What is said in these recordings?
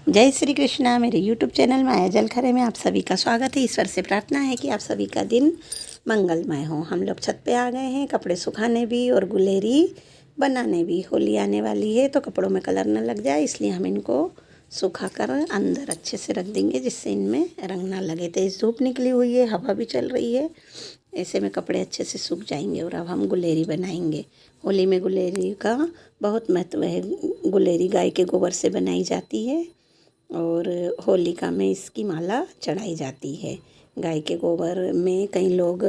जय श्री कृष्णा। मेरे YouTube channel माया जलखरे में आप सभी का स्वागत है। ईश्वर से प्रार्थना है कि आप सभी का दिन मंगलमय हो। हम लोग छत पे आ गए हैं कपड़े सुखाने भी और गुलेरी बनाने भी। होली आने वाली है तो कपड़ों में कलर न लग जाए, इसलिए हम इनको सुखा कर अंदर अच्छे से रख देंगे जिससे इनमें रंग ना लगे। तेज़ धूप निकली हुई है, हवा भी चल रही है, ऐसे में कपड़े अच्छे से सूख जाएंगे। और अब हम गुलेरी बनाएंगे। होली में गुलेरी का बहुत महत्व है। गुलेरी गाय के गोबर से बनाई जाती है और होलिका में इसकी माला चढ़ाई जाती है। गाय के गोबर में कई लोग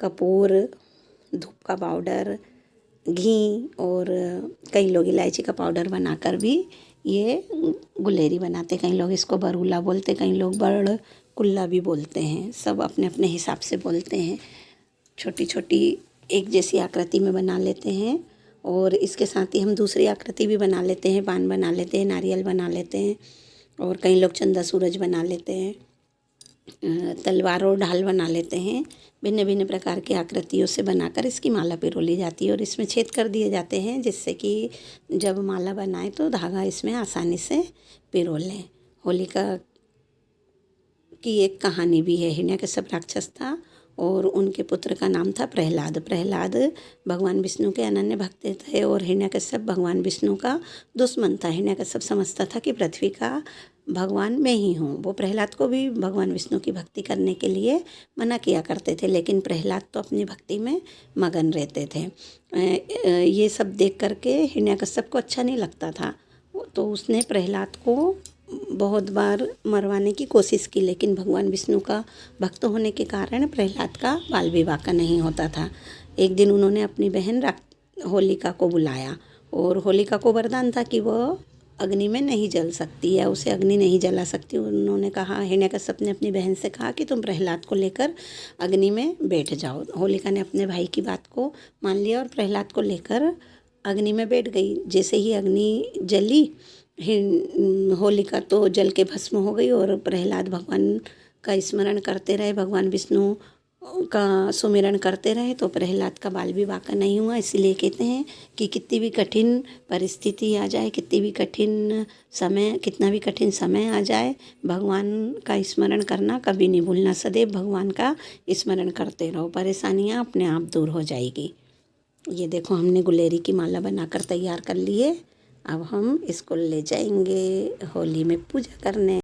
कपूर, धूप का पाउडर, घी और कई लोग इलायची का पाउडर बनाकर भी ये गुलेरी बनाते। कई लोग इसको बरूला बोलते, कई लोग बड़ कुल्ला भी बोलते हैं। सब अपने अपने हिसाब से बोलते हैं। छोटी छोटी एक जैसी आकृति में बना लेते हैं और इसके साथ ही हम दूसरी आकृति भी बना लेते हैं। पान बना लेते हैं, नारियल बना लेते हैं और कई लोग चंदा सूरज बना लेते हैं, तलवार और ढाल बना लेते हैं। भिन्न भिन्न प्रकार की आकृतियों से बनाकर इसकी माला पिरोली जाती है और इसमें छेद कर दिए जाते हैं जिससे कि जब माला बनाए तो धागा इसमें आसानी से पिरो लें। होलिका की एक कहानी भी है। हिरण्यकश्यप राक्षस था और उनके पुत्र का नाम था प्रहलाद। प्रहलाद भगवान विष्णु के अनन्य भक्त थे और हिरण्यकश्यप भगवान विष्णु का दुश्मन था। हिरण्यकश्यप समझता था कि पृथ्वी का भगवान मैं ही हूँ। वो प्रहलाद को भी भगवान विष्णु की भक्ति करने के लिए मना किया करते थे, लेकिन प्रहलाद तो अपनी भक्ति में मगन रहते थे। ये सब देख करके हिरण्यकश्यप को अच्छा नहीं लगता था, तो उसने प्रहलाद को बहुत बार मरवाने की कोशिश की, लेकिन भगवान विष्णु का भक्त होने के कारण प्रहलाद का बाल विवाह का नहीं होता था। एक दिन उन्होंने अपनी बहन होलिका को बुलाया और होलिका को वरदान था कि वह अग्नि में नहीं जल सकती या उसे अग्नि नहीं जला सकती। उन्होंने कहा, हिरण्यकश्यप ने अपनी बहन से कहा कि तुम प्रहलाद को लेकर अग्नि में बैठ जाओ। होलिका ने अपने भाई की बात को मान लिया और प्रहलाद को लेकर अग्नि में बैठ गई। जैसे ही अग्नि जली, होलिका तो जल के भस्म हो गई और प्रहलाद भगवान का स्मरण करते रहे, भगवान विष्णु का सुमिरन करते रहे, तो प्रहलाद का बाल विवाह का नहीं हुआ। इसीलिए कहते हैं कि कितनी भी कठिन परिस्थिति आ जाए, कितना भी कठिन समय आ जाए, भगवान का स्मरण करना कभी नहीं भूलना। सदैव भगवान का स्मरण करते रहो, परेशानियाँ अपने आप दूर हो जाएगी। ये देखो, हमने गुलेरी की माला बनाकर तैयार कर ली है। अब हम इसको ले जाएंगे होली में पूजा करने।